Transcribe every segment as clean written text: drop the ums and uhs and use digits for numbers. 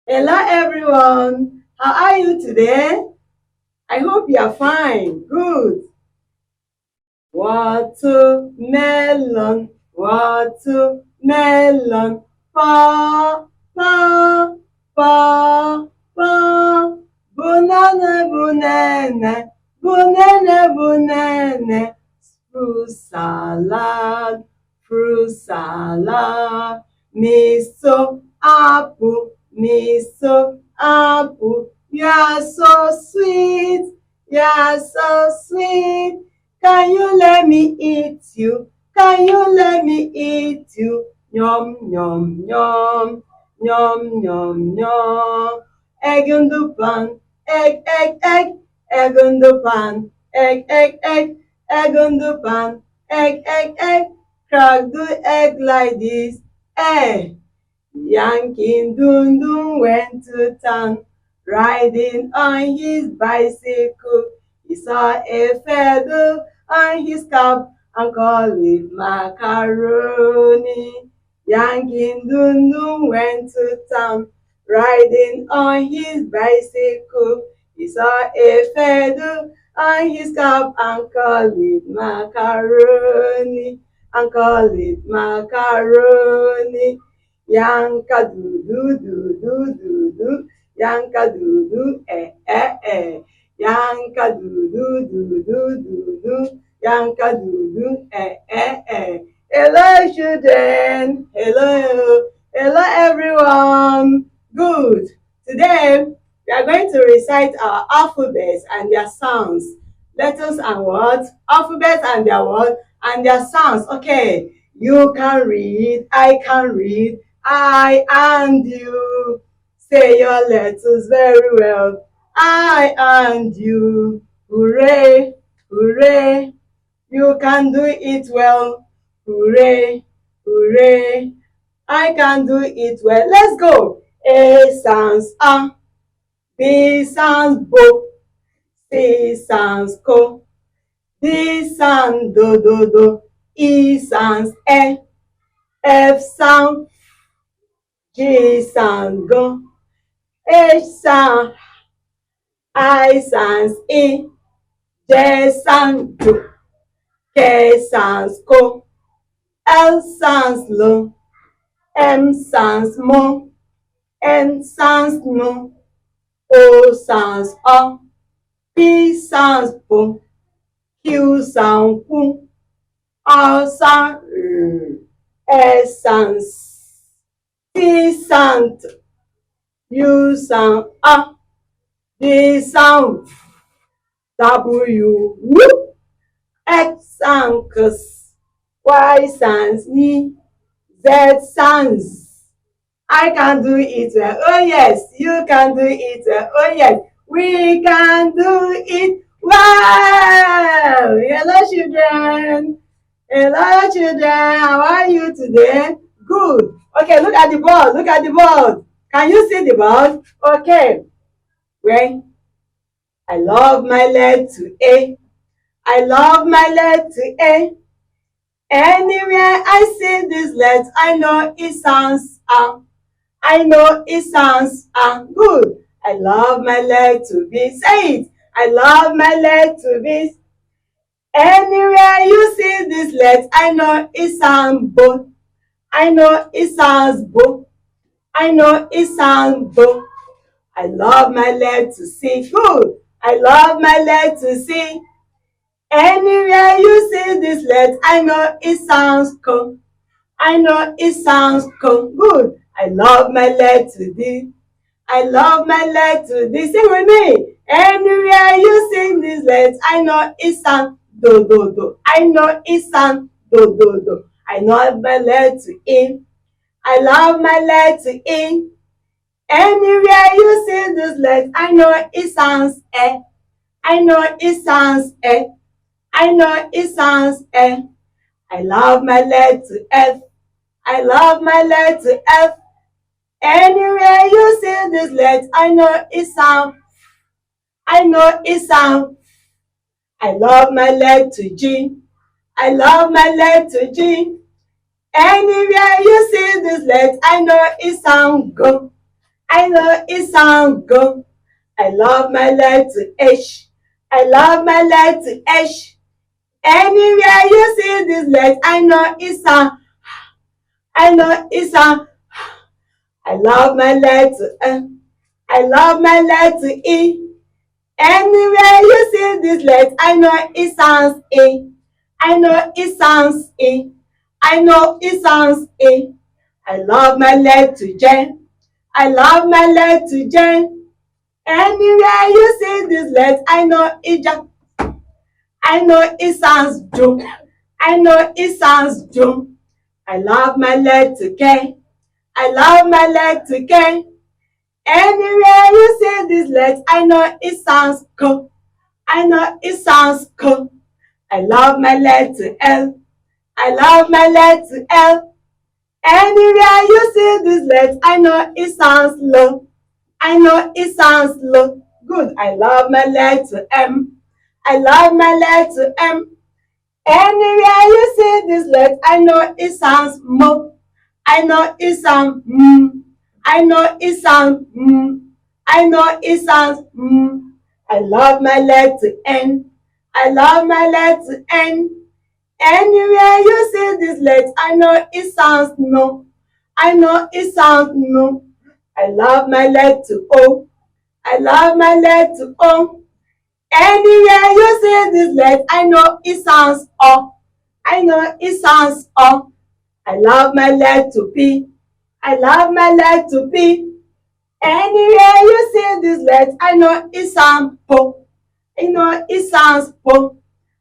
Hello everyone, how are you today? I hope you are fine. Good. Watermelon, watermelon, pa, pa, pa, pa. Banana, banana, banana, banana. Fruit salad. Miso apple, miso apple. You are so sweet, you are so sweet. Can you let me eat you? Can you let me eat you? Yum, yum, yum, yum, yum, yum. Egg in the pan, egg, egg, egg, egg in the pan, egg, egg, egg, egg in the pan, egg, egg, egg. Crack the egg like this, egg. Yankee Dun Dun went to town, riding on his bicycle. He saw a feather on his cap and called it macaroni. Yankee Dun Dun went to town, riding on his bicycle. He saw a feather on his cap and called it macaroni. And call it macaroni. Yanka do do do do do do. Yanka do do eh. Yanka do do do do do do. Yanka do do eh. Hello children. Hello. Hello everyone. Good. Today we are going to recite our alphabets and their sounds. Letters and words. Alphabets and their words and their sounds. Okay. You can read. I can read. I and you. Say your letters very well. I and you. Hooray, hooray. You can do it well. Hooray, hooray. I can do it well. Let's go. A sounds A. B sounds bo. C sounds ko. D sounds do do do. E sounds e. F sound G sound go. H sound I sounds I. J sound do. K sounds ko. L sounds lo. M sounds mo. N sounds no. O sounds o. P sounds po. Q sound ku. R sound S sounds T sound U sound A. D sound W whoop. X sound cus. Y sounds E. Z sounds. I can do it well. Oh yes, you can do it well. Oh yes, we can do it well. Hello children. Hello children. How are you today? Good. Okay, look at the board. Look at the board. Can you see the board? Okay. Well, I love my letter A. I love my letter A. Anywhere I see this letter, I know it sounds I know it sounds good. I love my letter B. Say it. I love my letter B. Anywhere you see this letter, I know it sounds bo. I know it sounds bo. I know it sounds bo. I love my letter C. Good. I love my letter C. Anywhere you see this letter, I know it sounds cool. I know it sounds cool. Good. I love my letter D. I love my letter D. Sing with me. Anywhere you sing this letter, I know it sounds do do do. I know it sounds do do do. I love my letter E. I love my letter E. Anywhere you see this letter, I know it sounds E. I know it sounds E. I know it sounds E. I love my letter F. I love my letter F. Anywhere you see this letter, I know it sound. I know it sound. I love my letter G. I love my letter G. Anywhere you see this letter, I know it sound go. I know it sounds good. I love my letter H. I love my letter H. Anywhere you see this letter, I know it sounds. I know it sounds. I love my letter M. I love my letter E. Anywhere you see this letter, I know it sounds E. I know it sounds E. I know it sounds E. I love my letter J. I love my letter J. Anywhere you see this letter, I know it just. I know it sounds J. I know it sounds J. I love my letter K. I love my letter K. Anywhere you see this letter, I know it sounds K. I know it sounds K. I love my letter L. I love my letter L. Anywhere you see this letter, I know it sounds L. I know it sounds L. Good. I love my letter M. I love my letter M. Anywhere you see this letter, I know it sounds M. I know it sounds M. I know it sounds M. I know it sounds M. I love my letter N. I love my letter N. Anywhere you see this letter, I know it sounds no. I know it sounds no. I love my letter O. I love my letter O. Anywhere you see this letter, I know it sounds O. I know it sounds O. I love my letter P. I love my letter P. Anywhere you see this letter, I know it sounds Po. I know it sounds Po.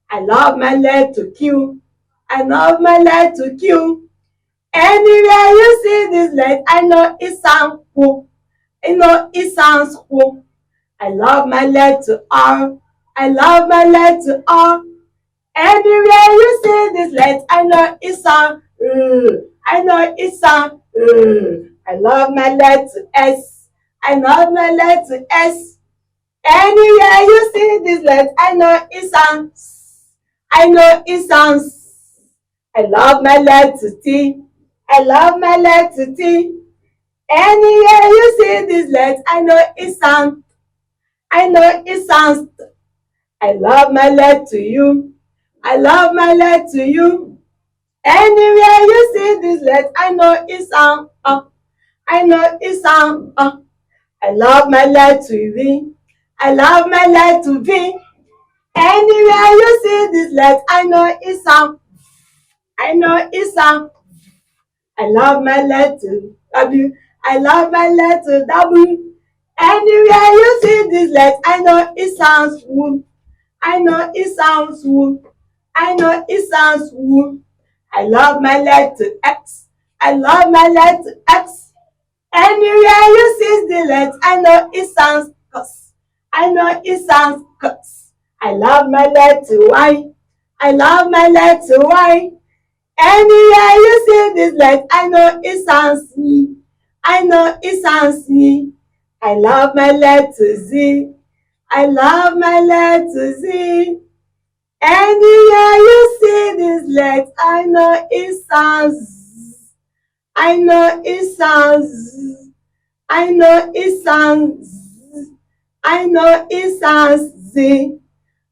I love my letter Q. I love my letter Q. Anywhere you see this letter, I know it sounds Q. I know it sounds Q. I love my letter R. I love my letter R. Anywhere you see this letter, I know it sounds I know it sounds I love my letter S. I love my letter S. Anywhere you see this letter, I know it sounds. I know it sounds. I love my letter T. I love my letter T. Anywhere you see this letter, I know it sounds. I know it sounds. I love my letter U. I love my letter U. Anywhere you see this letter, I know it sounds. I know it sounds. I love my letter V. I love my letter V. Anywhere you see this letter, I know it sounds. I know it sounds. I love my letter W. I love my letter W. Anywhere you see this letter, I know it sounds woo. I know it sounds woo. I know it sounds woo. I love my letter X. I love my letter X. Anywhere you see the letter, I know it sounds cuss. I know it sounds cuss. I love my letter Y. I love my letter Y. Anywhere you see this letter, I know it sounds me. I know it sounds me. I love my letter Z. I love my letter Z. Anywhere you see this letter, I know it sounds. I know it sounds. I know it sounds. I know it sounds Z.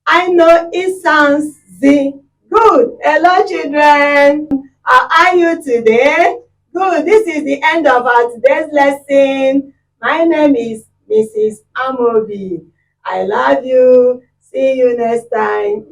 I know it sounds Z. Good. Hello, children. How are you today? Good. This is the end of our today's lesson. My name is Mrs. Amobi. I love you. See you next time.